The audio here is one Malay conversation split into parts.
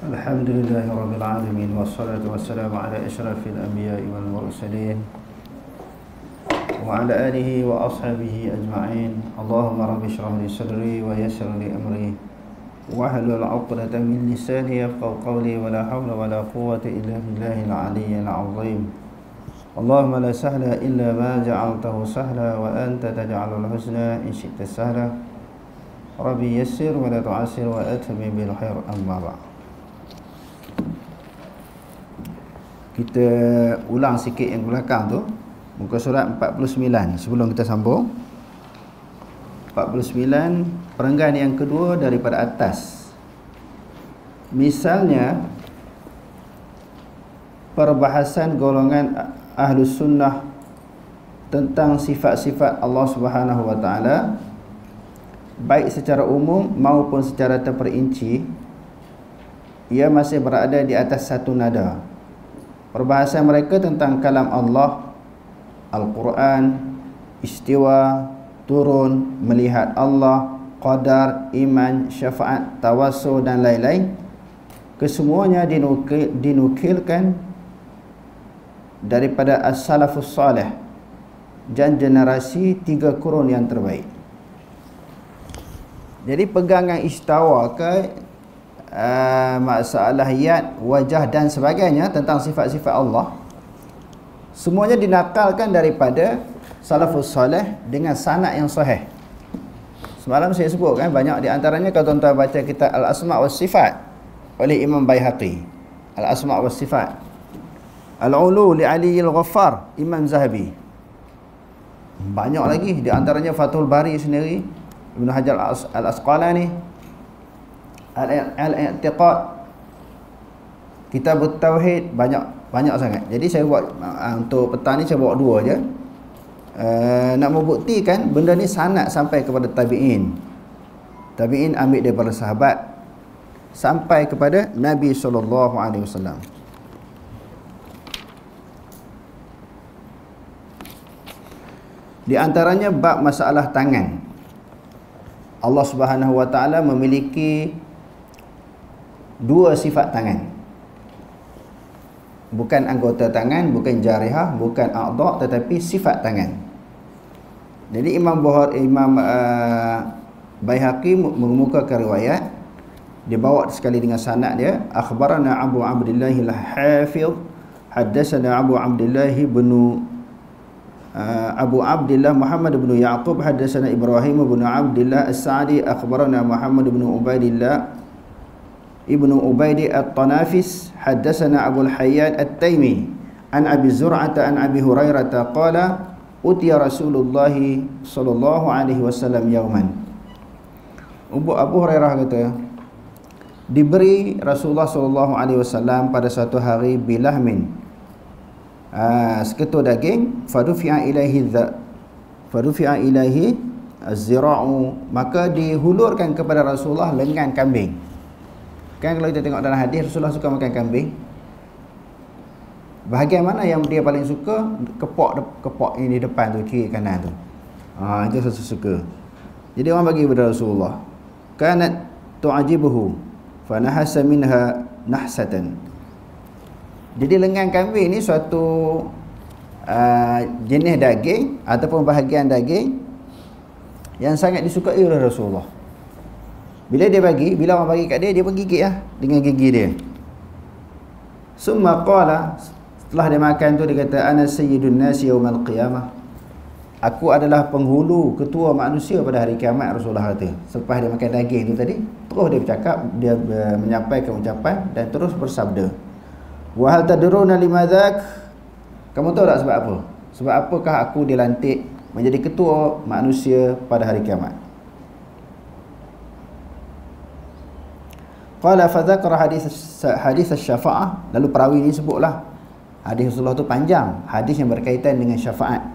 Alhamdulillahi Rabbil Alamin. Wassalatu wassalamu ala ashrafil anbiya'i wal mursalin wa ala alihi wa ashabihi ajma'in. Allahumma rabbi shrah li sadri wa yassir li amri wahlul 'uqdatam min lisani yafqahu qawli wa la hawla wa la quwwata illa billahil 'aliyyil 'azim. Allahumma la sahla illa ma ja'altahu sahla wa anta taj'alul husna in syi'ta sahla. Rabbi yassir wa la tu'assir wa atmim bil khair, amma ba'd. Kita ulang sikit yang belakang tu, muka surat 49 sebelum kita sambung. 49 perenggan yang kedua daripada atas. Misalnya perbahasan golongan Ahlus Sunnah tentang sifat-sifat Allah Subhanahu wa taala, baik secara umum maupun secara terperinci, ia masih berada di atas satu nada. Perbahasan mereka tentang kalam Allah, Al-Quran, istiwa, turun, melihat Allah, qadar, iman, syafaat, tawassul dan lain-lain, kesemuanya dinukilkan daripada as-salafus salih dan generasi 3 kurun yang terbaik. Jadi pegangan istawa ke masalah yad, wajah dan sebagainya tentang sifat-sifat Allah, semuanya dinakalkan daripada salafus salih dengan sanad yang sahih. Semalam saya sebut kan, banyak di antaranya kalau tuan-tuan baca kitab Al-Asma' was Sifat oleh Imam Baihaqi, Al-Asma' was Sifat, Al-Ulu li Ali Al-Ghaffar Imam Zahabi, banyak lagi di antaranya Fathul Bari sendiri Ibn Hajar Al-Asqalani, Al-I'tiqad, Kitab Tauhid, banyak sangat. Jadi saya buat untuk petang ni saya bawa 2 je. Nak membuktikan benda ni sanad sampai kepada tabi'in. Tabi'in ambil daripada sahabat sampai kepada Nabi SAW. Di antaranya bab masalah tangan. Allah Subhanahu wa taala memiliki 2 sifat tangan. Bukan anggota tangan, bukan jarihah, bukan a'dha', tetapi sifat tangan. Jadi Imam Baihaqi mengemukakan riwayat, dibawa sekali dengan sanad dia, akhbarana Abu Abdillah al-Hafiz, haddatsana Abu Abdillah Muhammad bin Ya'qub, haddatsana Ibrahim bin Abdillah As-Sa'di, akhbarana Muhammad bin Ubaidillah Ibnu Ubaidi At-Tanafis, haddatsana Abu Al-Hayyad At-Taimi an Abi Zur'ata an Abi Hurairah qala utiya Rasulullah sallallahu alaihi wasallam yauman. Abu Hurairah kata, diberi Rasulullah sallallahu alaihi wasallam pada suatu hari bilahmin, seketul daging, fadufi'a ilaihi az-zira'u, maka dihulurkan kepada Rasulullah lengan kambing. Kan kalau kita tengok dalam hadis, Rasulullah suka makan kambing. Bahagian mana yang dia paling suka? Kepok ini di depan tu, kiri kanan tu. Itu Rasul suka. Jadi orang bagi kepada Rasulullah. Kanat tu'ajibuhu fa nahasa minha nahsatan. Jadi lengan kambing ni suatu jenis daging ataupun bahagian daging yang sangat disukai oleh Rasulullah. Bila orang bagi kat dia, dia pun gigit lah dengan gigi dia. Summa qala, setelah dia makan tu dia kata, ana sayyidun nasi yaumal qiyamah, aku adalah penghulu ketua manusia pada hari kiamat. Rasulullah kata selepas dia makan daging tu tadi, terus dia bercakap, dia menyampaikan ucapan dan terus bersabda, wa hal tadruna limadhak, kamu tahu tak sebab apa? Sebab apakah aku dilantik menjadi ketua manusia pada hari kiamat? Qala fa dzakara hadis asy-syafa'ah, lalu perawi ini sebutlah hadis Rasulullah tu panjang, hadis yang berkaitan dengan syafaat.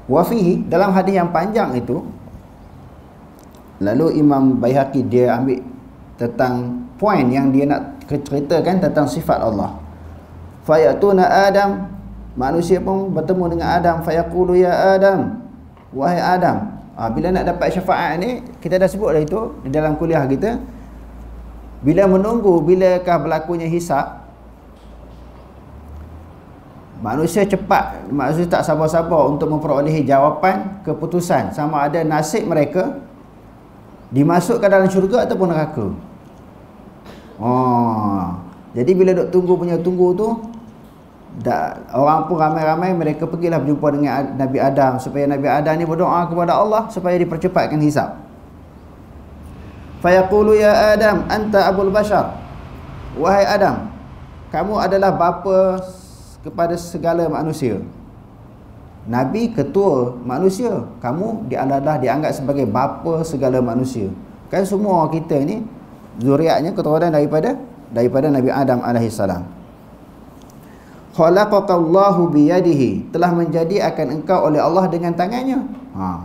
Wa fihi, dalam hadis yang panjang itu, lalu Imam Baihaqi dia ambil tentang poin yang dia nak ceritakan tentang sifat Allah. Fayatuna Adam, manusia pun bertemu dengan Adam, fayaqulu ya Adam, wahai Adam. Bila nak dapat syafaat ni, kita dah sebut dah itu di dalam kuliah kita. Bila menunggu bilakah berlakunya hisab, manusia cepat, manusia tak sabar-sabar untuk memperolehi jawapan, keputusan sama ada nasib mereka dimasukkan dalam syurga ataupun neraka. Jadi bila duk tunggu tu, orang pun ramai-ramai mereka pergilah berjumpa dengan Nabi Adam supaya Nabi Adam ni berdoa kepada Allah supaya dipercepatkan hisab. Fayaqulu ya Adam anta abul bashar, wahai Adam, kamu adalah bapa kepada segala manusia. Nabi ketua manusia, kamu adalah dianggap sebagai bapa segala manusia. Kan semua kita ni zuriatnya keturunan daripada Nabi Adam alaihissalam. Khalaqakallahu biyadihi, telah menjadi akan engkau oleh Allah dengan tangannya.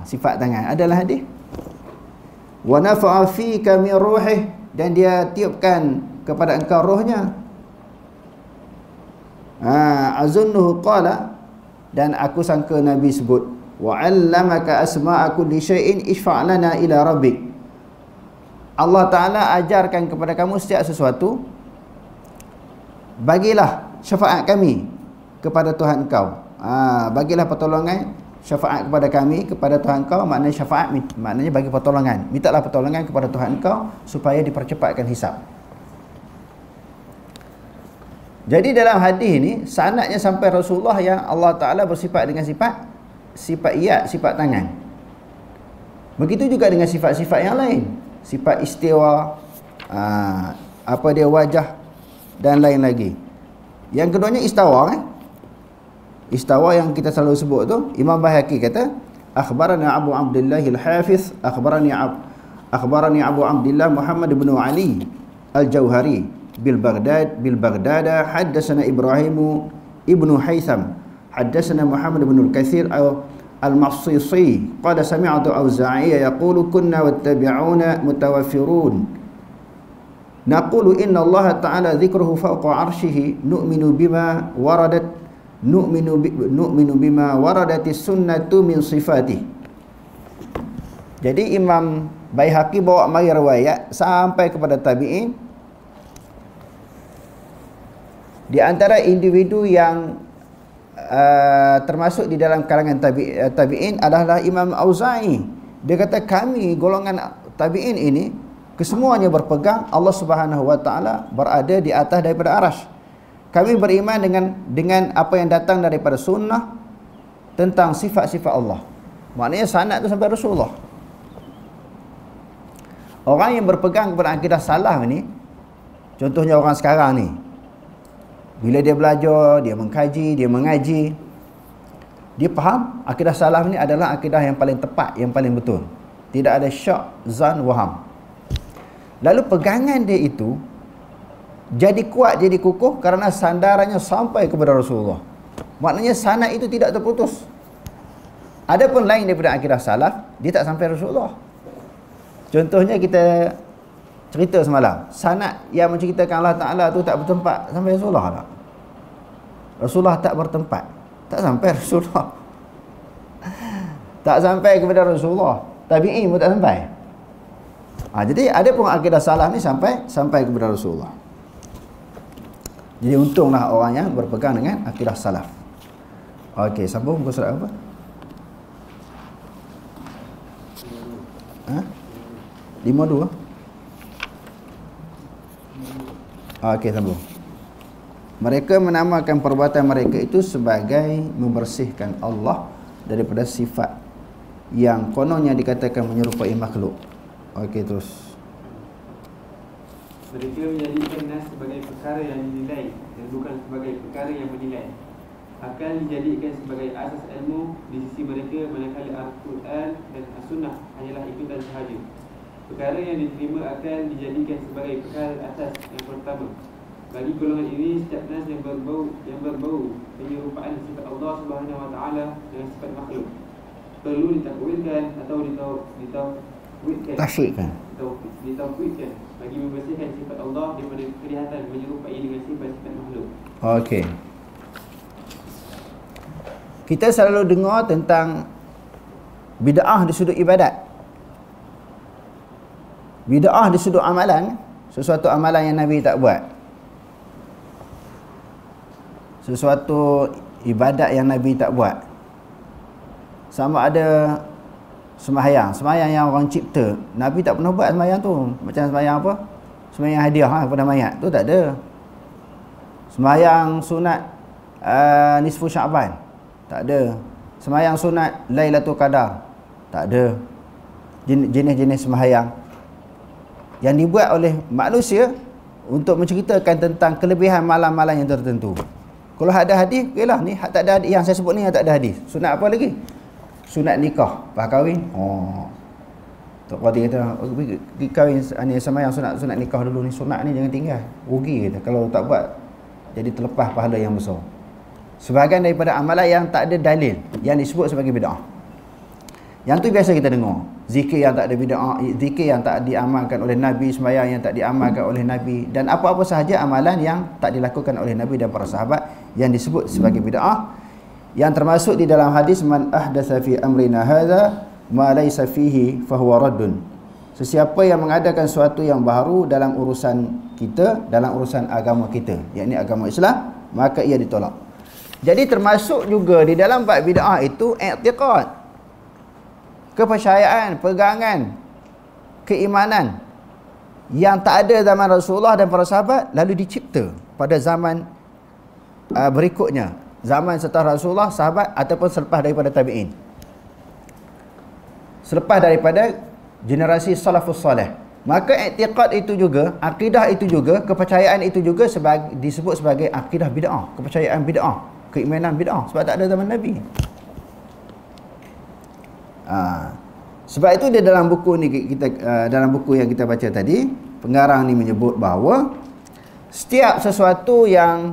Sifat tangan adalah hadis. Wa nafa'a fika min ruhih, dan dia tiupkan kepada engkau rohnya. Azunnuhu qala, dan aku sangka Nabi sebut, wa 'allamaka asma'a kulli syai'in ishfa' lana ila rabbik. Allah Ta'ala ajarkan kepada kamu setiap sesuatu, bagilah syafaat kami kepada Tuhan kau. Bagilah pertolongan, syafaat kepada kami, kepada Tuhan kau. Maknanya syafaat, maknanya bagi pertolongan. Mintalah pertolongan kepada Tuhan kau supaya dipercepatkan hisab. Jadi dalam hadis ni sanadnya sampai Rasulullah yang Allah Ta'ala bersifat dengan sifat yad, sifat tangan. Begitu juga dengan sifat-sifat yang lain, sifat istiwa, apa dia wajah dan lain lagi. Yang keduanya istawa kan? Istawa yang kita selalu sebut tu, Imam Baihaqi kata, akhbarana Abu Abdullah al-Hafiz, akhbarani Abu Abdullah Muhammad bin Ali al-Jauhari bil Baghdad, haddatsana Ibrahim ibnu Haytham, haddatsana Muhammad bin al-Kathir al-Massisi qala sami'tu Auza'i yaqulu kunna wattabi'una mutawaffirun naqulu inna Allah ta'ala dhikruhu fawqa 'arsyihi nu'minu bima waradatis sunnatu min sifatihi. Jadi Imam Baihaqi bawa mari riwayat sampai kepada tabi'in. Di antara individu yang termasuk di dalam kalangan tabi'in adalah Imam Auza'i. Dia kata kami golongan tabi'in ini kesemuanya berpegang Allah Subhanahu wa taala berada di atas daripada arasy. Kami beriman dengan apa yang datang daripada sunnah tentang sifat-sifat Allah. Maknanya sanad tu sampai Rasulullah. Orang yang berpegang kepada akidah salaf ni, contohnya orang sekarang ni, bila dia belajar, dia mengkaji, dia mengaji, dia faham akidah salaf ni adalah akidah yang paling tepat, yang paling betul. Tidak ada syak, zan, waham. Lalu pegangan dia itu jadi kuat, jadi kukuh kerana sandarannya sampai kepada Rasulullah. Maknanya sanad itu tidak terputus. Adapun lain daripada akidah salaf, dia tak sampai Rasulullah. Contohnya kita cerita semalam, sanad yang menceritakan Allah Ta'ala tu tak bertempat sampai Rasulullah tak? Rasulullah tak bertempat, tak sampai Rasulullah. Tak sampai kepada Rasulullah, tabi'in pun tak sampai. Jadi ada pun akidah salaf ni sampai kepada Rasulullah. Jadi untunglah orang yang berpegang dengan akidah salaf. Okey, sambung muka surat apa? Ha? 52. Okey, sambung. Mereka menamakan perbuatan mereka itu sebagai membersihkan Allah daripada sifat yang kononnya dikatakan menyerupai makhluk. Okey, terus. Mereka menjadikan nas sebagai perkara yang dinilai dan bukan sebagai perkara yang menilai. Akan dijadikan sebagai asas ilmu di sisi mereka, manakala Al-Quran dan As-Sunnah hanyalah ikutan sahaja. Perkara yang diterima akan dijadikan sebagai perkara asas yang pertama. Bagi golongan ini, setiap nas yang berbau penyerupaan sifat Allah Subhanahu wa taala dengan sifat makhluk perlu ditakwilkan atau ditauhidkan bagi membersihkan sifat Allah daripada kelihatan menyerupai dengan sifat-sifat makhluk. Okey. Kita selalu dengar tentang bid'ah di sudut ibadat, bid'ah di sudut amalan. sesuatu amalan yang Nabi tak buat, sesuatu ibadat yang Nabi tak buat, sama ada sembahyang yang orang cipta, Nabi tak pernah buat sembahyang tu. Macam sembahyang apa? Sembahyang hadiah kepada mayat tu tak ada. Sembahyang sunat nisfu Sya'ban tak ada. Sembahyang sunat Lailatul Qadar tak ada. Jenis-jenis sembahyang yang dibuat oleh manusia untuk menceritakan tentang kelebihan malam-malam yang tertentu. Kalau ada hadis, okeylah. Ni tak ada hadis, yang saya sebut ni yang tak ada hadis. Sunat apa lagi? Sunat nikah, pas kahwin. Tok Qadi kata, pergi kahwin ni sembahyang sunat nikah dulu ni, sunat ni jangan tinggal. Rugi kata kalau tak buat, jadi terlepas pahala yang besar. Sebahagian daripada amalan yang tak ada dalil, yang disebut sebagai bid'ah. Yang tu biasa kita dengar. Zikir yang tak ada bid'ah, zikir yang tak diamalkan oleh Nabi, sembahyang yang tak diamalkan oleh Nabi, dan apa-apa sahaja amalan yang tak dilakukan oleh Nabi dan para sahabat yang disebut sebagai bid'ah, yang termasuk di dalam hadis, man ahdatsa fi amrina hadza ma laysa fihi fahuwa raddun. Sesiapa yang mengadakan sesuatu yang baru dalam urusan kita, dalam urusan agama kita, yakni agama Islam, maka ia ditolak. Jadi termasuk juga di dalam bab bid'ah itu i'tiqad, kepercayaan, pegangan, keimanan yang tak ada zaman Rasulullah dan para sahabat, lalu dicipta pada zaman berikutnya, zaman setelah Rasulullah, sahabat, ataupun selepas daripada tabi'in, selepas daripada generasi salafus salih. Maka i'tiqad itu juga, akidah itu juga, kepercayaan itu juga disebut sebagai akidah bid'ah, kepercayaan bid'ah, keimanan bid'ah, sebab tak ada zaman Nabi. Sebab itu di dalam buku ni dalam buku yang kita baca tadi, pengarang ni menyebut bahawa setiap sesuatu yang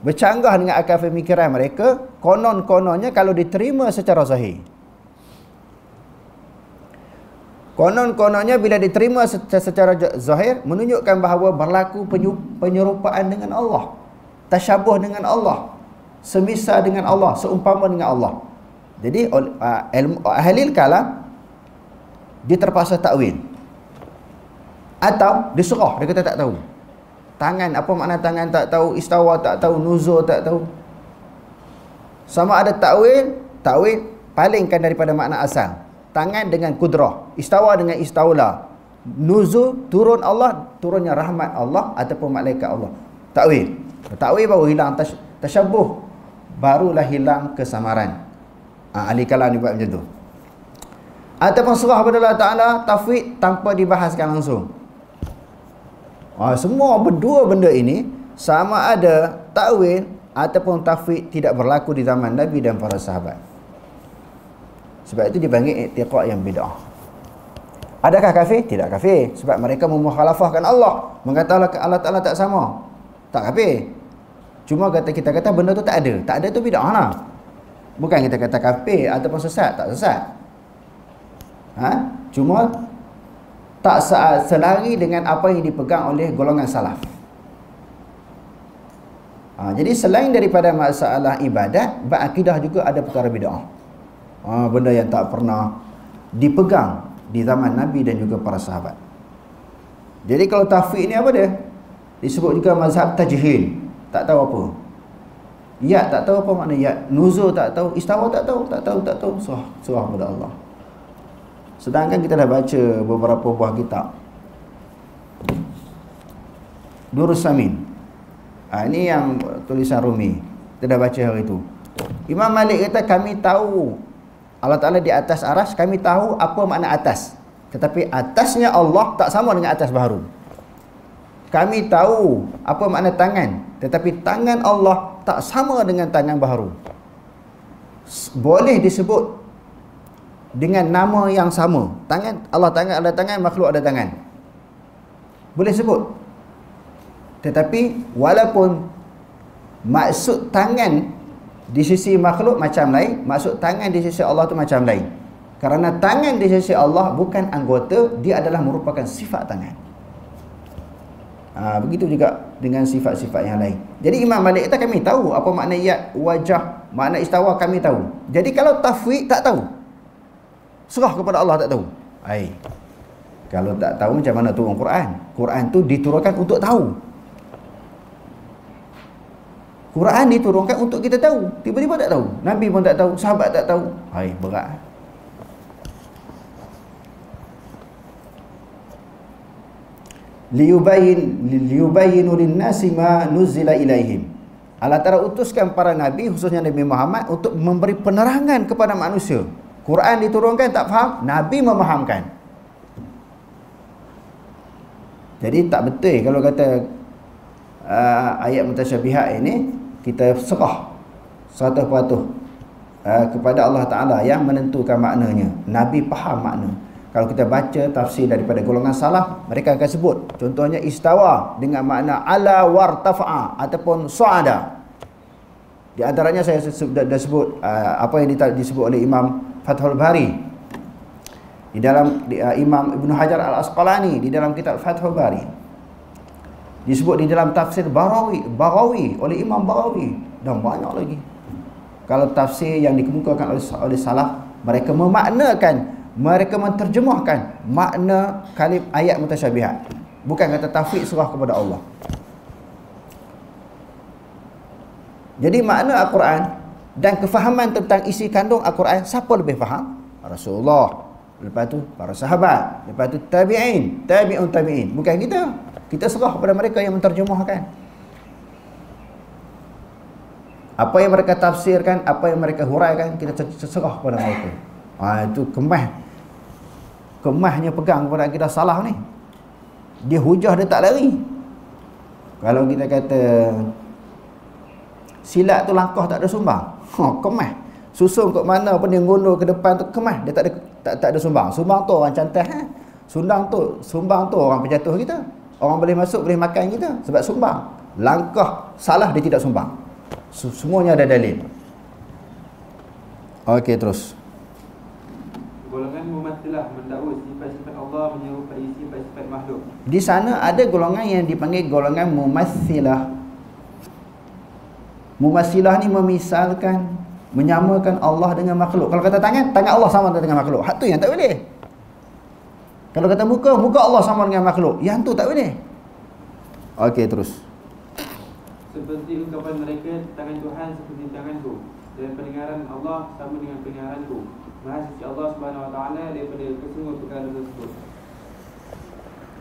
bercanggah dengan akal pemikiran mereka, konon-kononnya kalau diterima secara zahir, konon-kononnya bila diterima secara zahir, menunjukkan bahawa berlaku penyerupaan dengan Allah, tasyabuh dengan Allah, semisal dengan Allah, seumpama dengan Allah. Jadi ahli kalam dia terpaksa takwil, atau diserah, dia kata tak tahu. Tangan, apa makna tangan tak tahu, istawa tak tahu, nuzul tak tahu. Sama ada takwil palingkan daripada makna asal. Tangan dengan kudrah, istawa dengan istaula, nuzul turun Allah, turunnya rahmat Allah ataupun malaikat Allah. Takwil baru hilang tasyabuh, barulah hilang kesamaran. Ahli kalam ni buat macam tu. Ataupun serah kepada Allah Ta'ala, tafwid tanpa dibahaskan langsung. Semua berdua benda ini, sama ada takwil ataupun tafwid, tidak berlaku di zaman Nabi dan para sahabat. Sebab itu dipanggil i'tiqad yang bid'ah. Adakah kafir? Tidak kafir. Sebab mereka memukhalafahkan Allah, mengatakan Allah Ta'ala tak sama. Tak kafir. Cuma kita kata benda tu tak ada. Tak ada tu bid'ah lah. Bukan kita kata kafir ataupun sesat. Tak sesat. Cuma tak selari dengan apa yang dipegang oleh golongan salaf. Jadi selain daripada masalah ibadat, bab akidah juga ada perkara bid'ah. Benda yang tak pernah dipegang di zaman Nabi dan juga para sahabat. Jadi kalau tafwid ni apa dia? Disebut juga mazhab tajhil, tak tahu apa. Ya, tak tahu apa makna ya. Nuzul tak tahu, istawa tak tahu. Surah kepada Allah. Sedangkan kita dah baca beberapa buah kitab. Durrus Samin. Ini yang tulisan Rumi. Kita dah baca hari itu. Imam Malik kata, kami tahu Allah Ta'ala di atas aras, kami tahu apa makna atas. Tetapi atasnya Allah tak sama dengan atas baharu. Kami tahu apa makna tangan, tetapi tangan Allah tak sama dengan tangan baharu. Boleh disebut dengan nama yang sama. Tangan Allah, tangan ada tangan, makhluk ada tangan. Boleh sebut. Tetapi walaupun maksud tangan di sisi makhluk macam lain, maksud tangan di sisi Allah tu macam lain. Kerana tangan di sisi Allah bukan anggota, dia adalah merupakan sifat tangan. Begitu juga dengan sifat-sifat yang lain. Jadi Imam Malik kata, kami tahu apa makna yad, wajah, makna istawa kami tahu. Jadi kalau tafwid tak tahu, serah kepada Allah tak tahu. Kalau tak tahu macam mana turun Quran? Quran tu diturunkan untuk tahu. Quran diturunkan untuk kita tahu. Tiba-tiba tak tahu. Nabi pun tak tahu, sahabat tak tahu. Hai, berat. Liyubayyinu lin-nasi ma nuzila ilaihim. Allah Ta'ala utuskan para nabi, khususnya Nabi Muhammad, untuk memberi penerangan kepada manusia. Quran diturunkan tak faham, Nabi memahamkan. Jadi tak betul kalau kata ayat mutasyabihat ini kita serah 100% kepada Allah Ta'ala yang menentukan maknanya. Nabi faham makna. Kalau kita baca tafsir daripada golongan salaf, mereka akan sebut contohnya istawa dengan makna ala wartafa'a ataupun su'ada. Di antaranya saya dah sebut apa yang disebut oleh Imam Fathul Bari, di dalam Imam Ibn Hajar Al-Asqalani di dalam kitab Fathul Bari, disebut di dalam tafsir Baghawi oleh Imam Baghawi, dan banyak lagi. Kalau tafsir yang dikemukakan oleh salaf, mereka memaknakan, mereka menterjemahkan makna kalim ayat mutasyabihat, bukan kata tafwid serah kepada Allah. Jadi makna Al-Quran dan kefahaman tentang isi kandung Al-Quran, siapa lebih faham? Rasulullah, lepas tu para sahabat, lepas tu tabi'in, tabi'un tabi'in. Bukan kita. Kita serah kepada mereka yang menterjemahkan. Apa yang mereka tafsirkan, apa yang mereka huraikan, kita serah kepada mereka. Itu kemahnya pegang kepada akidah salah ni. Dia hujah, dia tak lari. Kalau kita kata silat tu langkah tak ada sumbang, kemah. Susun kat mana pun dia ngundur ke depan tu, kemah. Dia tak ada sumbang. Sumbang tu orang cantas, sumbang tu orang penjatuh kita. Orang boleh masuk, boleh makan kita sebab sumbang. Langkah salah, dia tidak sumbang. Semuanya ada dalil. Okey, terus. Golongan mumathilah mendakwa sifat-sifat Allah menyerupai sifat-sifat makhluk. Di sana ada golongan yang dipanggil golongan mumathilah. Mumathilah ni memisalkan, menyamakan Allah dengan makhluk. Kalau kata tangan Allah sama dengan makhluk. Hak tu yang tak boleh. Kalau kata muka Allah sama dengan makhluk. Yang tu tak boleh. Okey, terus. Seperti ungkapan mereka, tangan Tuhan seperti tanganku, dan pendengaran Allah sama dengan pendengaranku. Maha suci Allah Subhanahu Wa Taala daripada kesemua perkara tersebut.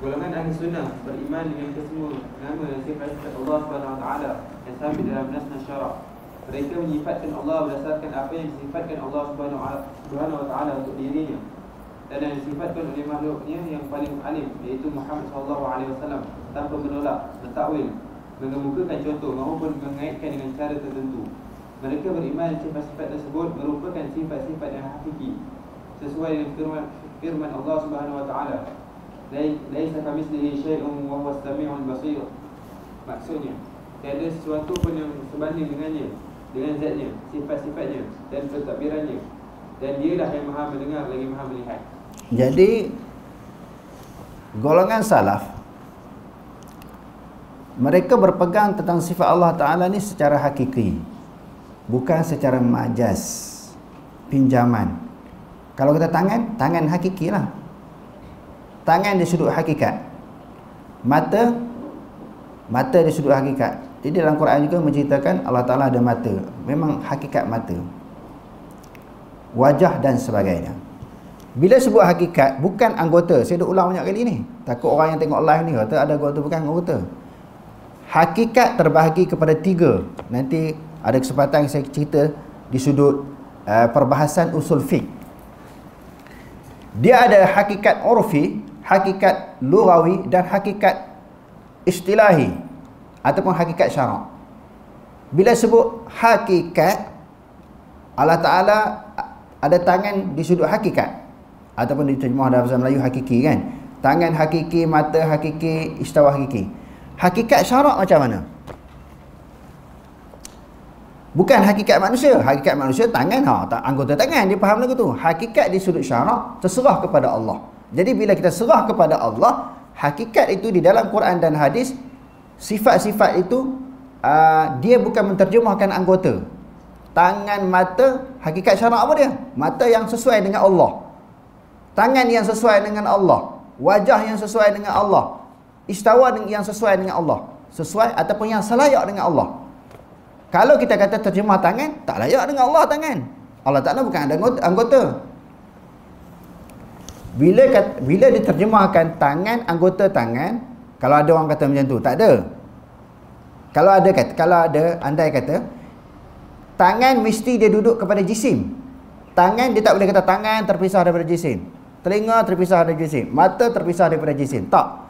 Golongan ahli sunnah beriman dengan kesemua nama dan sifat-sifat Allah Subhanahu Wa Taala yang sabit dalam nas syarak. Mereka menyifatkan Allah berdasarkan apa yang disifatkan Allah Subhanahu Wa Taala untuk dirinya, dan yang disifatkan oleh makhluknya yang paling alim, iaitu Muhammad SAW, tanpa menolak, mentakwil, mengemukakan contoh maupun mengaitkan dengan cara tertentu. Mereka beriman sifat-sifat tersebut merupakan sifat-sifat yang hakiki sesuai dengan firman Allah Subhanahu Wa Taala, laisa kamitslihi syai'un wa huwas samiul basir. Maksudnya, tiada sesuatu pun yang sebanding dengannya, dengan zatnya, sifat-sifatnya dan pentadbirannya, dan dialah yang maha mendengar lagi maha melihat. Jadi golongan salaf, mereka berpegang tentang sifat Allah Ta'ala ni secara hakiki, bukan secara majaz, pinjaman. Kalau kita tangan hakiki lah. Tangan di sudut hakikat. Mata di sudut hakikat. Jadi dalam Quran juga menceritakan Allah Ta'ala ada mata. Memang hakikat mata. Wajah dan sebagainya. Bila sebut hakikat, bukan anggota. Saya dah ulang banyak kali ni. Takut orang yang tengok live ni kata ada anggota, bukan anggota. Hakikat terbahagi kepada 3. Nanti ada kesempatan saya cerita di sudut perbahasan usul fiqh. Dia ada hakikat urfi, hakikat lughawi dan hakikat istilahi ataupun hakikat syarak. Bila sebut hakikat, Allah Ta'ala ada tangan di sudut hakikat, ataupun diterjemah dalam bahasa Melayu hakiki kan. Tangan hakiki, mata hakiki, istawa hakiki. Hakikat syarak macam mana? Bukan hakikat manusia. Hakikat manusia tangan, anggota tangan, dia faham lagu tu. Hakikat di sudut syarak terserah kepada Allah. Jadi bila kita serah kepada Allah, hakikat itu di dalam Quran dan hadis, sifat-sifat itu dia bukan menterjemahkan anggota. Tangan, mata, hakikat syarak apa dia? Mata yang sesuai dengan Allah, tangan yang sesuai dengan Allah, wajah yang sesuai dengan Allah, istawa yang sesuai dengan Allah, sesuai ataupun yang selayak dengan Allah. Kalau kita kata terjemah tangan, tak layak dengan Allah tangan. Allah Ta'ala bukan ada anggota. Bila diterjemahkan tangan, anggota tangan, kalau ada orang kata macam tu, tak ada. Kalau ada andai kata tangan mesti dia duduk kepada jisim. Tangan dia tak boleh kata tangan terpisah daripada jisim. Telinga terpisah daripada jisim. Mata terpisah daripada jisim. Tak.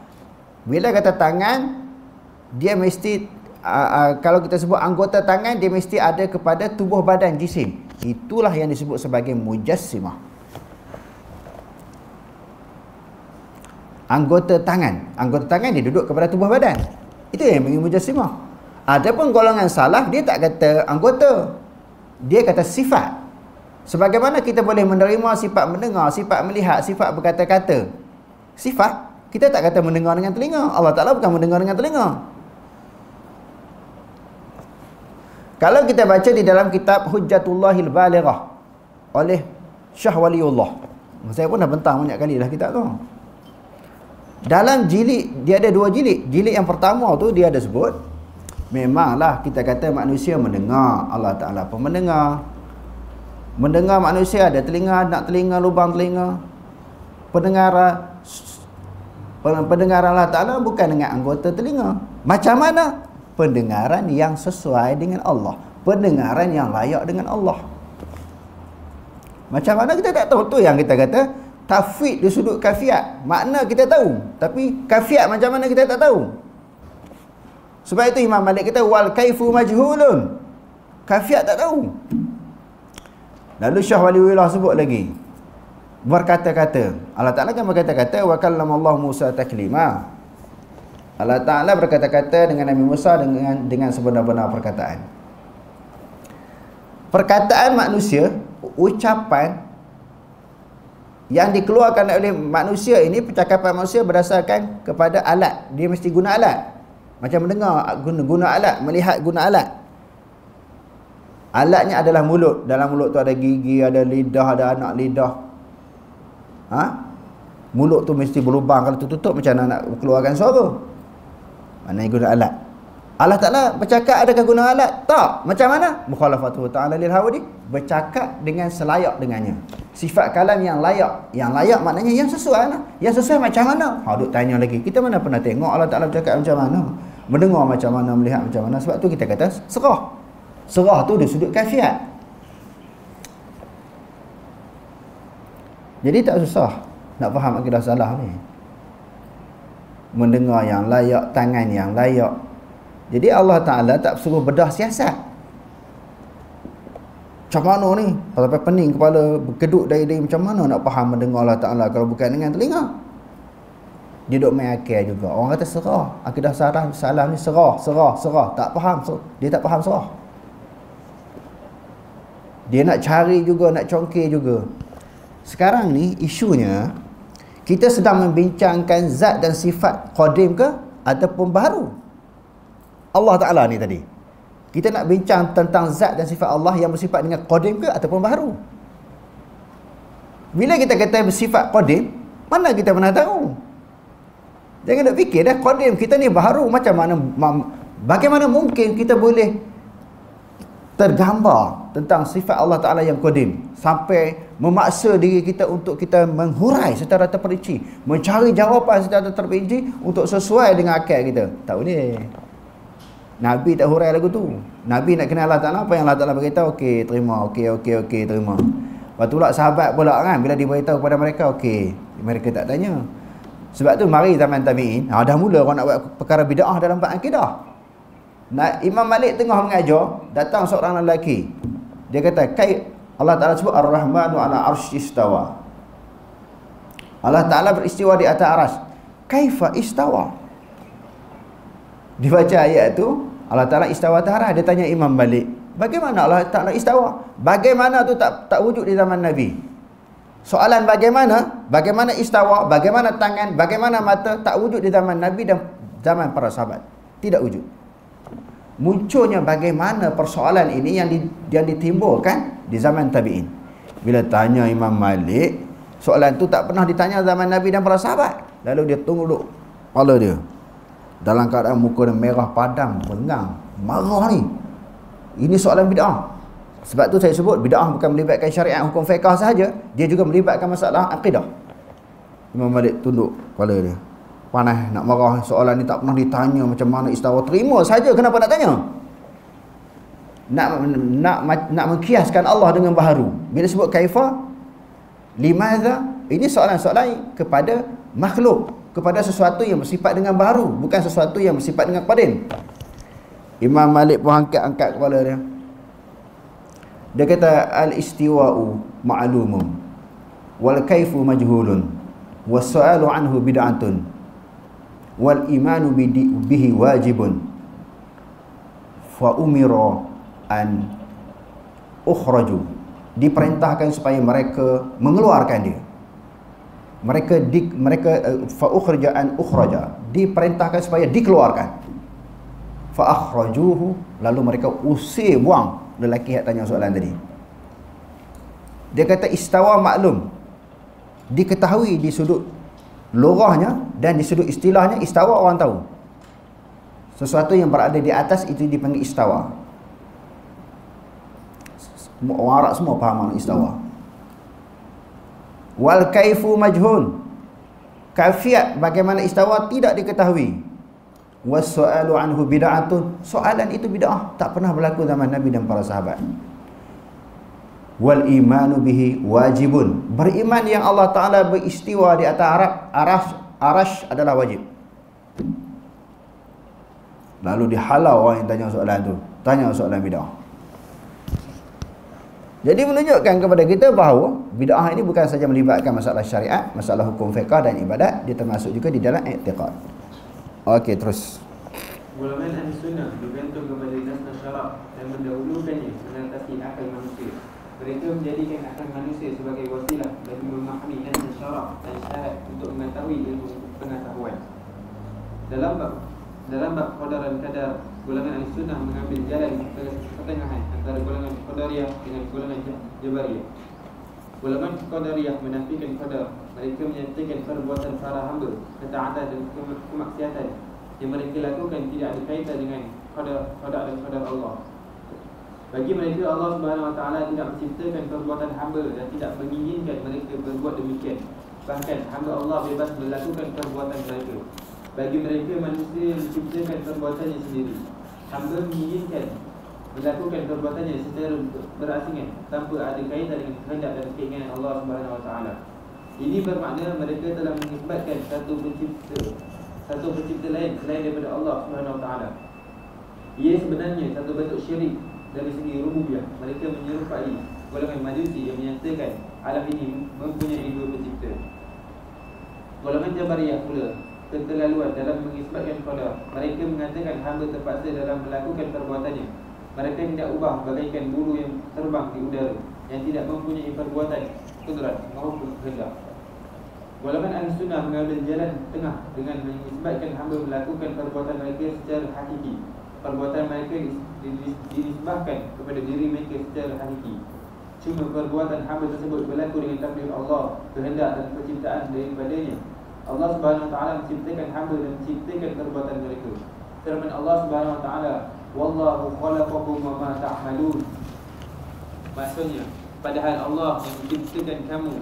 Bila kata tangan, dia mesti kalau kita sebut anggota tangan, dia mesti ada kepada tubuh badan jisim. Itulah yang disebut sebagai mujassimah. Anggota tangan dia duduk kepada tubuh badan. Itu yang panggil mujassimah. Adapun golongan salaf, dia tak kata anggota, dia kata sifat. Sebagaimana kita boleh menerima sifat mendengar, sifat melihat, sifat berkata-kata, sifat, kita tak kata mendengar dengan telinga. Allah Ta'ala bukan mendengar dengan telinga. Kalau kita baca di dalam kitab Hujjatullahil Balighah oleh Syah Waliullah, saya pun dah bentang banyak kali dah kitab tu. Dalam jilid, dia ada 2 jilid. Jilid yang pertama tu dia ada sebut, memanglah kita kata manusia mendengar, Allah Ta'ala pun mendengar. Mendengar manusia ada telinga, nak telinga, lubang telinga. Pendengaran Allah Ta'ala bukan dengan anggota telinga. Macam mana? Pendengaran yang sesuai dengan Allah, pendengaran yang layak dengan Allah. Macam mana kita tak tahu? Tu yang kita kata tafwid di sudut kafiat. Makna kita tahu, tapi kafiat macam mana kita tak tahu. Sebab itu Imam Malik kata wal kaifu majhulun. Kafiat tak tahu. Lalu Syah Waliullah sebut lagi, berkata-kata. Allah Ta'ala kan berkata-kata, wa kallamallahu Musa taklima. Allah Ta'ala berkata-kata dengan Nabi Musa dengan sebenar-benar perkataan. Perkataan manusia, ucapan yang dikeluarkan oleh manusia ini, percakapan manusia berdasarkan kepada alat. Dia mesti guna alat. Macam mendengar, guna alat, melihat guna alat. Alatnya adalah mulut. Dalam mulut tu ada gigi, ada lidah, ada anak lidah. Mulut tu mesti berlubang. Kalau tutup macam mana nak keluarkan suara? Maknanya guna alat. Allah Ta'ala bercakap adakah guna alat? Tak. Macam mana? Mukhalafatuhu ta'ala lil hawadi. Bercakap dengan selayak dengannya. Sifat kalam yang layak. Yang layak maknanya yang sesuai lah. Yang sesuai macam mana? Duk tanya lagi. Kita mana pernah tengok Allah Ta'ala bercakap macam mana? Mendengar macam mana? Melihat macam mana? Sebab tu kita kata serah. Serah tu di sudut kafiat. Jadi tak susah nak faham akidah salah ni. Mendengar yang layak, tangan yang layak. Jadi Allah Ta'ala tak suruh bedah siasat. Macam mana ni? Sampai pening kepala, berkedut dari macam mana nak faham mendengar Allah Ta'ala kalau bukan dengan telinga? Dia duk main akal juga. Orang kata serah. Akidah salah ni serah. Tak faham. Dia tak faham serah. Dia nak cari juga, nak congkir juga. Sekarang ni isunya, kita sedang membincangkan zat dan sifat qadim ke ataupun baru? Allah Ta'ala ni tadi. Kita nak bincang tentang zat dan sifat Allah yang bersifat dengan qadim ke ataupun baru? Bila kita kata bersifat qadim, mana kita pernah tahu? Jangan nak fikir dah qadim, kita ni baru. Macam mana, bagaimana mungkin kita boleh tergambar tentang sifat Allah Ta'ala yang qadim sampai memaksa diri kita untuk kita menghurai secara terperinci, mencari jawapan secara terperinci untuk sesuai dengan akal kita? Tak boleh. Nabi tak hurai lagu tu. Nabi nak kenal Allah Ta'ala, apa yang Allah Ta'ala beritahu, okey, terima, okey, terima. Lepas tu pula sahabat pula kan, bila diberitahu kepada mereka, okey, mereka tak tanya. Sebab tu mari zaman tabi'in, dah mula orang nak buat perkara bid'ah dalam bab akidah. Imam Malik tengah mengajar, datang seorang lelaki. Dia kata, Allah Ta'ala sebut Ar-Rahmanu ala arsy istawa. Allah Ta'ala beristiwa di atas arasy. Kaifa istawa? Dibaca ayat tu, Allah Ta'ala istawa atas arasy. Dia tanya Imam Malik, bagaimana Allah Ta'ala istawa? Bagaimana tu tak wujud di zaman Nabi? Soalan bagaimana istawa, bagaimana tangan, bagaimana mata, tak wujud di zaman Nabi dan zaman para sahabat. Tidak wujud. Munculnya bagaimana persoalan ini yang ditimbulkan di zaman tabi'in. Bila tanya Imam Malik, soalan tu tak pernah ditanya zaman Nabi dan para sahabat. lalu dia tunduk kepala dia dalam keadaan muka dia merah padam, bengang, marah ni. Ini soalan bid'ah. Sebab tu saya sebut bid'ah bukan melibatkan syariat hukum fiqh sahaja, dia juga melibatkan masalah akidah. Imam Malik tunduk kepala dia, panas nak marah. Soalan ni tak pernah ditanya macam mana istawa, terima saja, kenapa nak tanya? Nak mengkiaskan Allah dengan baharu. Bila sebut kaifa, limadha, ini soalan-soalan kepada makhluk, kepada sesuatu yang bersifat dengan baharu, bukan sesuatu yang bersifat dengan qadim. Imam Malik pun angkat kepala dia. Dia kata al-istiwa'u ma'lumun wal kaifu majhulun was su'alu anhu bid'atun wal imanu bihi wajibun fa umira an ukhraju, diperintahkan supaya mereka mengeluarkan dia. Mereka fa ukhrija an ukhraja, diperintahkan supaya dikeluarkan. Fa akhrajuhu, lalu mereka usir, buang lelaki yang tanya soalan tadi. Dia kata istawa maklum, diketahui di sudut lughahnya dan di sudut istilahnya. Istawa orang tahu, sesuatu yang berada di atas itu dipanggil istawa. Orang Arab semua faham makna istawa. Wal kaifu majhul, kaifiat bagaimana istawa tidak diketahui. Was su'alu anhu bid'atun, soalan itu bid'ah, tak pernah berlaku zaman Nabi dan para sahabat. Wal imanu bihi wajibun, beriman yang Allah Ta'ala beristiwa di atas arash adalah wajib. Lalu dihalau orang yang tanya soalan tu, tanya soalan bid'ah. Jadi menunjukkan kepada kita bahawa bid'ah ini bukan saja melibatkan masalah syariat, masalah hukum fiqh dan ibadat, dia termasuk juga di dalam i'tiqad. Okey, terus. Golongan ahli sunnah bergantung kepada nas syarak dan mendahulukannya mengatasi akal manusia. Mereka menjadikan akal manusia sebagai wasilah bagi memahami nas syarak dan syarat untuk mengetahui ilmu pengetahuan. Dalam bab qadar dan kadar, golongan ahli sunnah mengambil jalan pertengahan antara golongan qadariyah dengan golongan jabariyah. Golongan qadariyah menafikan qadar. Mereka menyatakan perbuatan para hamba, ketaatan dan kemaksiatan yang mereka lakukan tidak ada kaitan dengan qadar dan qadar Allah. Bagi mereka, Allah Subhanahu Wa Taala tidak menciptakan perbuatan hamba dan tidak menginginkan mereka berbuat demikian. Bahkan hamba Allah bebas melakukan perbuatan mereka. Bagi mereka, manusia menciptakan perbuatannya sendiri. Hamba menginginkan melakukan perbuatannya secara berasingan tanpa ada kaitan dengan kehendak dan keinginan Allah Subhanahu Wa Taala. Ini bermakna mereka telah menisbatkan satu pencipta lain selain daripada Allah Subhanahu Wa Taala. Ia sebenarnya satu bentuk syirik dari segi rububiyah. Mereka menyerupai golongan Majusi yang menyatakan alam ini mempunyai dua pencipta. Golongan Jabariyah pula keterlaluan dalam mengisbatkan qadar. Mereka mengatakan hamba terpaksa dalam melakukan perbuatannya. Mereka tidak ubah bagaikan buru yang terbang di udara yang tidak mempunyai perbuatan kudrat maupun kehendak. Golongan ahli sunnah mengambil jalan tengah dengan mengisbatkan hamba melakukan perbuatan mereka secara hakiki. Perbuatan mereka dinisbahkan kepada diri mereka secara hakiki. Cuma perbuatan hamba tersebut berlaku dengan takdir Allah, kehendak dan penciptaan daripadanya. Allah Subhanahu Wa Taala menciptakan hamba dan menciptakan perbuatan mereka. Firman Allah Subhanahu Wa Taala, wallahu khalaqakum wa ma ta'malun. Maksudnya, padahal Allah yang menciptakan kamu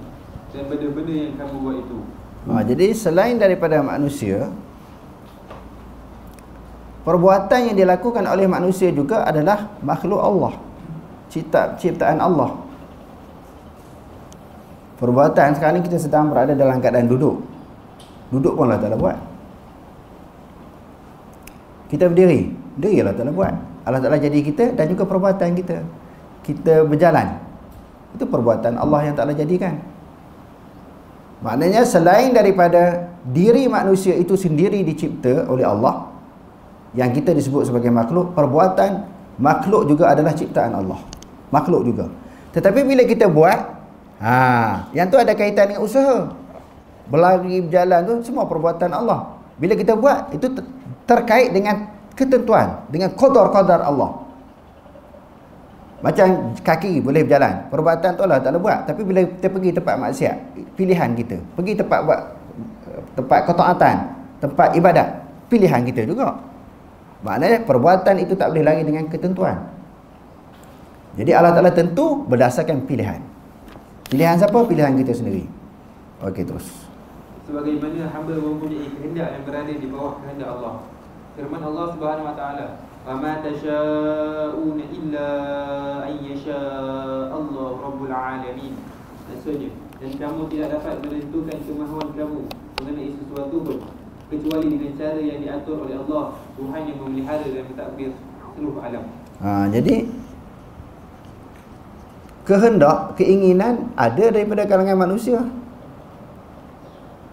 dan benda-benda yang kamu buat itu. Jadi selain daripada manusia, perbuatan yang dilakukan oleh manusia juga adalah makhluk Allah, ciptaan Allah. Perbuatan sekarang kita sedang berada dalam keadaan duduk pun Allah Ta'ala buat. Kita berdiri Allah Ta'ala buat. Allah Ta'ala jadi kita dan juga perbuatan kita. Kita berjalan, itu perbuatan Allah yang Ta'ala jadikan. Maknanya selain daripada diri manusia itu sendiri dicipta oleh Allah, yang kita disebut sebagai makhluk, perbuatan makhluk juga adalah ciptaan Allah. Makhluk juga. Tetapi bila kita buat, yang tu ada kaitan dengan usaha. Berlari, berjalan tu semua perbuatan Allah. Bila kita buat, itu terkait dengan ketentuan, dengan qadar Allah. Macam kaki boleh berjalan, perbuatan tu Allah Ta'ala buat. Tapi bila kita pergi tempat maksiat, pilihan kita pergi tempat buat tempat ketaatan, tempat ibadat, pilihan kita juga. Maknanya perbuatan itu tak boleh lari dengan ketentuan. Jadi Allah Ta'ala tentu berdasarkan pilihan. Pilihan siapa? Pilihan kita sendiri. Okey, terus. Sebagaimana hamba mempunyai kehendak yang berada di bawah kehendak Allah. Firman Allah Subhanahu Wa Taala, "Wa ma tasha'una illa an yasha Allah Rabbul Alamin." Maksudnya, dan kamu tidak dapat menentukan kemahuan kamu mengenai sesuatu pun kecuali dengan cara yang diatur oleh Allah, Tuhan yang memelihara dan mentadbir seluruh alam. Jadi kehendak, keinginan ada daripada kalangan manusia.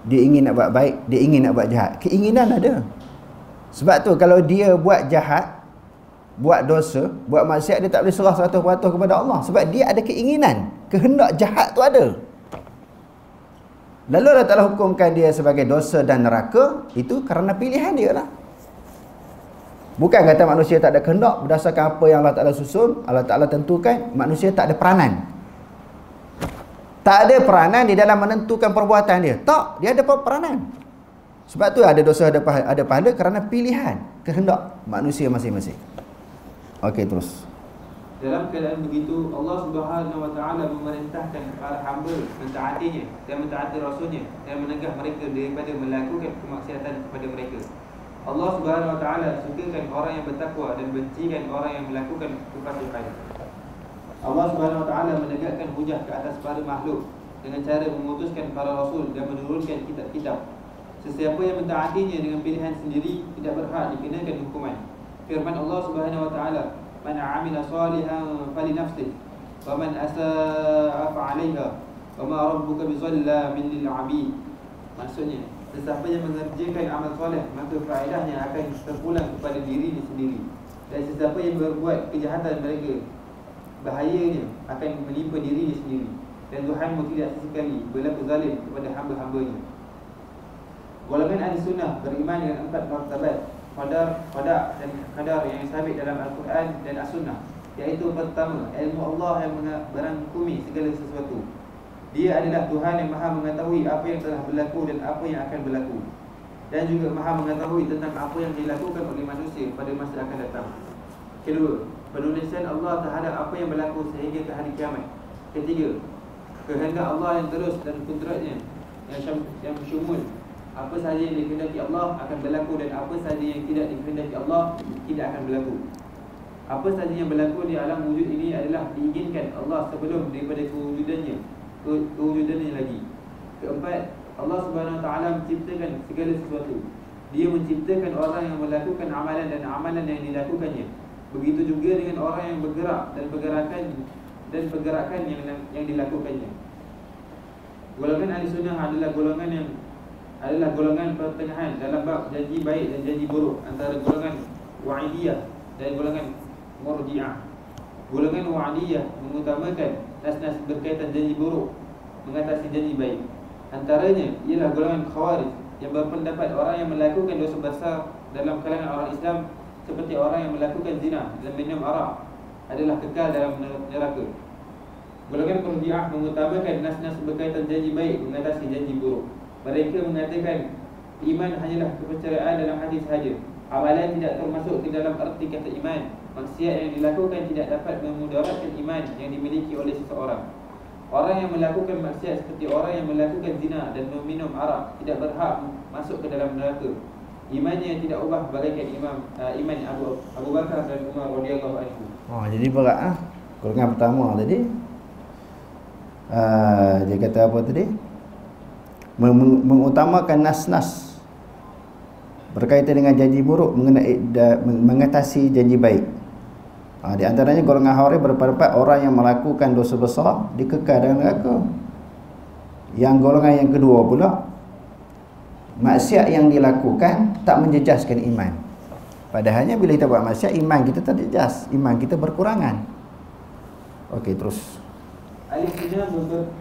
Dia ingin nak buat baik, dia ingin nak buat jahat. Keinginan ada. Sebab tu kalau dia buat jahat, buat dosa, buat maksiat, dia tak boleh serah 100% kepada Allah. Sebab dia ada keinginan. Kehendak jahat tu ada. Lalu Allah Ta'ala hukumkan dia sebagai dosa dan neraka, itu kerana pilihan dia lah. Bukan kata manusia tak ada kehendak, berdasarkan apa yang Allah Ta'ala susun, Allah Ta'ala tentukan, manusia tak ada peranan. Tak ada peranan di dalam menentukan perbuatan dia. Tak, dia ada peranan. Sebab tu ada dosa, ada pahala kerana pilihan, kehendak manusia masing-masing. Okey, terus. Dalam keadaan begitu, Allah Subhanahu Wa Taala memerintahkan para hamba mentaatinya dan mentaati Rasulnya dan menegah mereka daripada melakukan kemaksiatan kepada mereka. Allah Subhanahu Wa Taala sukakan orang yang bertakwa dan bencikan orang yang melakukan kefasikan. Allah Subhanahu Wa Taala menegakkan hujah ke atas para makhluk dengan cara memutuskan para rasul dan menurunkan kitab-kitab. Sesiapa yang mentaatinya dengan pilihan sendiri tidak berhak dikenakan hukuman. Firman Allah Subhanahu Wa Taala, "Man 'amila salihan falinafsihi wa man asaa fa'alaiha wa ma rabbuka bizallamin lil 'abid." Maksudnya, sesiapa yang mengerjakan amal soleh, maka faedahnya akan terpulang kepada dirinya sendiri. Dan sesiapa yang berbuat kejahatan mereka, bahayanya akan menimpa dirinya sendiri. Dan Tuhanmu tidak sesekali berlaku zalim kepada hamba-hambanya. Golongan ahli sunnah beriman dengan 4 martabat qada dan qadar yang sabit dalam Al-Quran dan As-Sunnah, iaitu pertama, ilmu Allah yang merangkumi segala sesuatu. Dia adalah Tuhan yang maha mengetahui apa yang telah berlaku dan apa yang akan berlaku, dan juga maha mengetahui tentang apa yang dilakukan oleh manusia pada masa akan datang. Kedua, penulisan Allah terhadap apa yang berlaku sehingga ke hari kiamat. Ketiga, kehendak Allah yang terus dan kudratnya yang syumul. Apa sahaja yang dikehendaki Allah akan berlaku, dan apa sahaja yang tidak dikehendaki Allah tidak akan berlaku. Apa sahaja yang berlaku di alam wujud ini adalah diinginkan Allah sebelum daripada kewujudannya lagi. Keempat, Allah Subhanahu Wa Taala menciptakan segala sesuatu. Dia menciptakan orang yang melakukan amalan dan amalan yang dilakukannya. Begitu juga dengan orang yang bergerak dan pergerakan yang dilakukannya. Golongan ahli sunnah adalah golongan pertengahan dalam bab janji baik dan janji buruk antara golongan Wa'idiyah dan golongan Murji'ah. Golongan Wa'idiyah mengutamakan nas-nas berkaitan janji buruk mengatasi janji baik. Antaranya ialah golongan Khawarij yang berpendapat orang yang melakukan dosa besar dalam kalangan orang Islam, seperti orang yang melakukan zina dan minum arak, adalah kekal dalam neraka. Golongan Murji'ah mengutamakan nas-nas berkaitan janji baik mengatasi janji buruk. Mereka mengatakan iman hanyalah kepercayaan dalam hati sahaja. Amalan tidak termasuk di dalam erti kata iman. Maksiat yang dilakukan tidak dapat memudaratkan iman yang dimiliki oleh seseorang. Orang yang melakukan maksiat seperti orang yang melakukan zina dan meminum arak tidak berhak masuk ke dalam neraka. Imannya tidak ubah bagaikan iman Abu Bakar dan Umar radhiyallahu anhu. Jadi berat golongan pertama tadi. Dia kata apa tadi? Mengutamakan nas-nas berkaitan dengan janji buruk mengatasi janji baik. Di antaranya golongan Khawarij berpendapat orang yang melakukan dosa besar dikekal dalam neraka. Yang golongan yang kedua pula, maksiat yang dilakukan tak menjejaskan iman. Padahalnya bila kita buat maksiat, iman kita tak jejas, iman kita berkurangan. Okey, terus. Ahli sunnah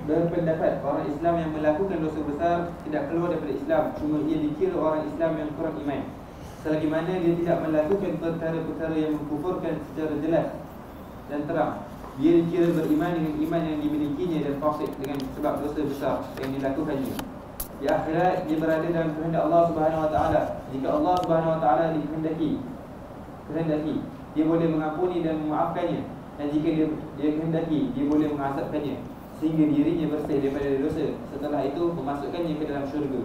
berpendapat orang Islam yang melakukan dosa besar tidak keluar daripada Islam, cuma ia dikira orang Islam yang kurang iman, selagi mana dia tidak melakukan perkara-perkara yang mengkufurkan secara jelas dan terang. Dia dikira beriman dengan iman yang dimilikinya dan fasik dengan sebab dosa besar yang dilakukannya. Di akhirat dia berada dalam kehendak Allah Subhanahu Wa Taala. Jika Allah Subhanahu Wa Taala dikehendaki, dia boleh mengampuni dan memaafkannya. Dan jika dia kehendaki, dia boleh mengazabkannya sehingga dirinya bersih daripada dosa. Setelah itu memasukkannya ke dalam syurga.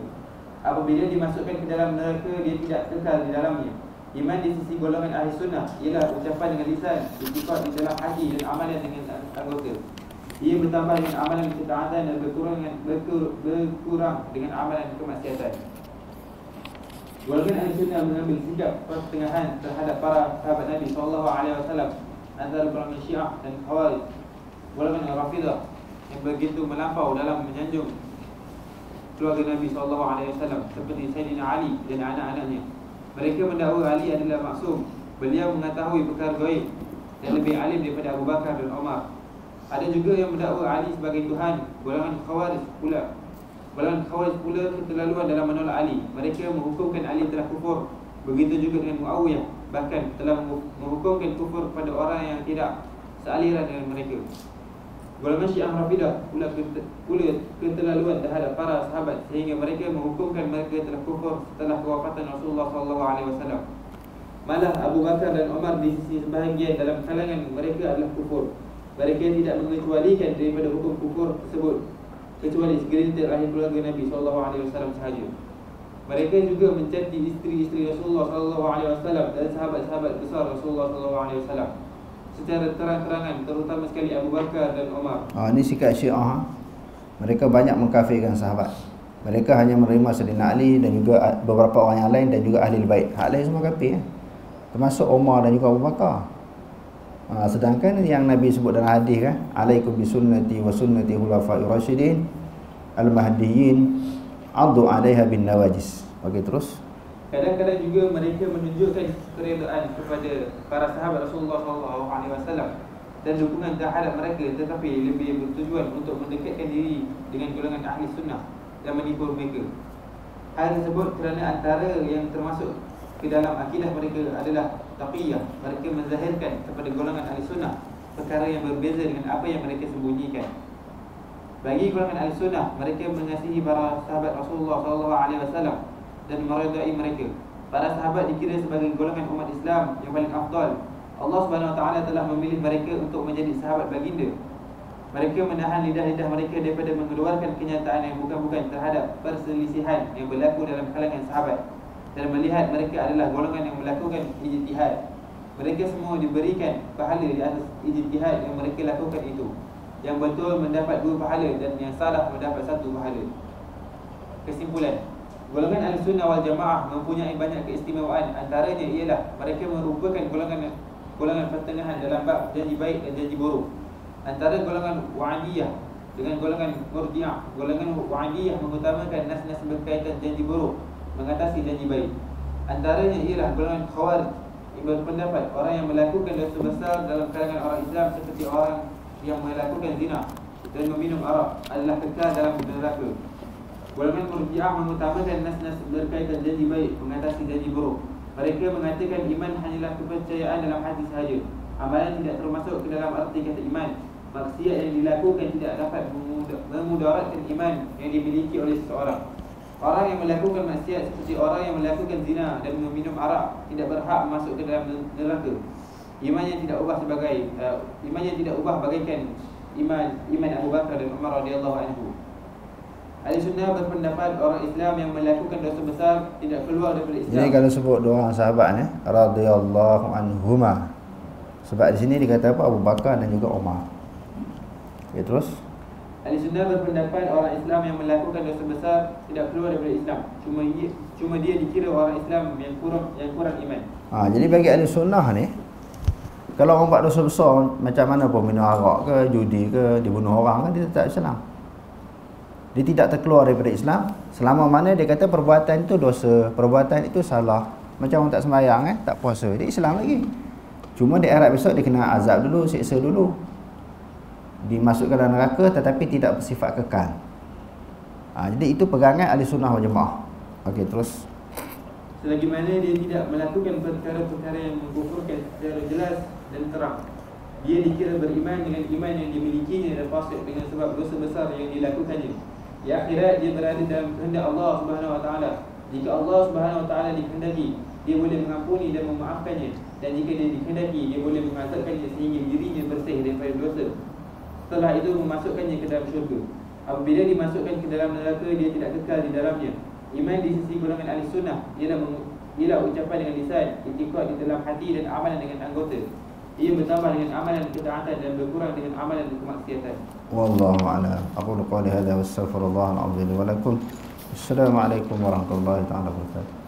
Apabila dimasukkan ke dalam neraka, dia tidak kekal di dalamnya. Iman di sisi golongan ahli sunnah ialah ucapan dengan lisan, bersifat di dalam hati dan amalan dengan anggota. Ia bertambah dengan amalan ketaatan dan berkurang dengan amalan kemaksiatan. Golongan ahli sunnah mengambil sikap pertengahan terhadap para sahabat Nabi SAW antara golongan Syiah dan Khawarij. Golongan Rafidah yang begitu melampau dalam menyanjung keluarga Nabi SAW seperti Sayyidina Ali dan anak-anaknya. Mereka mendakwa Ali adalah maksum. Beliau mengetahui perkara gaib dan lebih alim daripada Abu Bakar dan Umar. Ada juga yang mendakwa Ali sebagai Tuhan. Golongan Khawarij pula keterlaluan dalam menolak Ali. Mereka menghukumkan Ali telah kufur. Begitu juga dengan Muawiyah, bahkan telah menghukumkan kufur kepada orang yang tidak sealiran dengan mereka. Golongan Syiah Rafidah pula keterlaluan terhadap para sahabat sehingga mereka menghukumkan mereka telah kufur setelah kewafatan Rasulullah SAW. Malah Abu Bakar dan Umar di sisi sebahagian dalam kalangan mereka adalah kufur. Mereka tidak mengecualikan daripada hukum kufur tersebut kecuali segelintir ahli keluarga Nabi SAW sahaja. Mereka juga mencaci isteri-isteri Rasulullah SAW dan sahabat-sahabat besar Rasulullah SAW secara terang-terangan, terutama sekali Abu Bakar dan Umar. Ini sikap Syiah. Mereka banyak mengkafirkan sahabat. Mereka hanya menerima Sayyidina Ali dan juga beberapa orang yang lain dan juga ahli bait. Hak lain semua kafir, termasuk Umar dan juga Abu Bakar. Sedangkan yang Nabi sebut dalam hadis kan, alaikum bisunnati wa sunnati khulafa'ir rasyidin al-mahdiyyin addu 'alaiha bin nawajis. Okey, terus. Kadang-kadang juga mereka menunjukkan keredaan kepada para sahabat Rasulullah SAW dan dukungan terhadap mereka, tetapi lebih bertujuan untuk mendekatkan diri dengan golongan ahli sunnah dan menipu mereka. Hal tersebut kerana antara yang termasuk ke dalam akidah mereka adalah taqiyah. Mereka menzahirkan kepada golongan ahli sunnah perkara yang berbeza dengan apa yang mereka sembunyikan. Bagi golongan ahli sunnah, mereka mengasihi para sahabat Rasulullah SAW dan meridai mereka. Para sahabat dikira sebagai golongan umat Islam yang paling afdal. Allah Subhanahu Wa Taala telah memilih mereka untuk menjadi sahabat baginda. Mereka menahan lidah-lidah mereka daripada mengeluarkan kenyataan yang bukan-bukan terhadap perselisihan yang berlaku dalam kalangan sahabat dan melihat mereka adalah golongan yang melakukan ijtihad. Mereka semua diberikan pahala di atas ijtihad yang mereka lakukan itu. Yang betul mendapat 2 pahala dan yang salah mendapat 1 pahala. Kesimpulan, golongan Ahlussunnah wal Jamaah mempunyai banyak keistimewaan. Antaranya ialah mereka merupakan golongan pertengahan dalam bab janji baik dan janji buruk. Antara golongan Wa'adiyah dengan golongan Murji'ah. Golongan Wa'adiyah mengutamakan nas-nas berkaitan janji buruk mengatasi janji baik. Antaranya ialah golongan Khawarij yang berpendapat orang yang melakukan dosa besar dalam kalangan orang Islam seperti orang yang melakukan zina dan meminum arak adalah kekal dalam neraka. Golongan Murji'ah mengutamakan nas-nas berkaitan janji baik mengatasi janji buruk. Mereka mengatakan iman hanyalah kepercayaan dalam hati sahaja. Amalan tidak termasuk ke dalam arti kata iman. Maksiat yang dilakukan tidak dapat memudaratkan iman yang dimiliki oleh seseorang. Orang yang melakukan maksiat seperti orang yang melakukan zina dan meminum arak tidak berhak masuk ke dalam neraka. Imannya tidak ubah bagaikan iman Abu Bakar dan Umar radhiyallahu anhu. Ahli sunnah berpendapat orang Islam yang melakukan dosa besar tidak keluar daripada Islam. Jadi kalau sebut 2 orang sahabat ni radhiyallahu anhuma, sebab di sini dikata apa, Abu Bakar dan juga Umar. Ya, terus Ahli sunnah berpendapat orang Islam yang melakukan dosa besar tidak keluar daripada Islam. Cuma dia dikira orang Islam yang kurang iman. Jadi bagi ahli sunnah ni, kalau orang buat dosa besar macam mana pun, minum arak ke, judi ke, dibunuh orang ke, dia tetap Islam. Dia tidak terkeluar daripada Islam selama mana dia kata perbuatan itu dosa, perbuatan itu salah. Macam orang tak sembahyang tak puasa, dia Islam lagi. Cuma di akhirat besok dia kena azab dulu, siksa dulu, dimasukkan dalam neraka tetapi tidak bersifat kekal. Jadi itu pegangan ahli sunnah wal jamaah. Okey, terus. Selagi mana dia tidak melakukan perkara-perkara yang mengkufurkan secara jelas dan terang, dia dikira beriman dengan iman yang dimilikinya dan fasik dengan sebab dosa besar yang dilakukannya. Di akhirat dia berada dalam kehendak Allah Subhanahu Wa Taala. Jika Allah Subhanahu Wa Taala dikehendaki, dia boleh mengampuni dan memaafkannya, dan jika dia dikehendaki, dia boleh mengazabkannya sehingga dirinya bersih daripada dosa. Setelah itu memasukkannya ke dalam syurga. Apabila dimasukkan ke dalam neraka, dia tidak kekal di dalamnya. Iman di sisi golongan ahli sunnah ialah ucapan dengan lisan, i'tiqad di dalam hati, dan amalan dengan anggota. Ia bertambah dengan amalan ketaatan dan berkurang dengan amalan kemaksiatan. Wallahu a'lam. Aqulu qawli hadza wa astaghfirullah al-'azim li wa lakum. Assalamualaikum warahmatullahi taala wabarakatuh.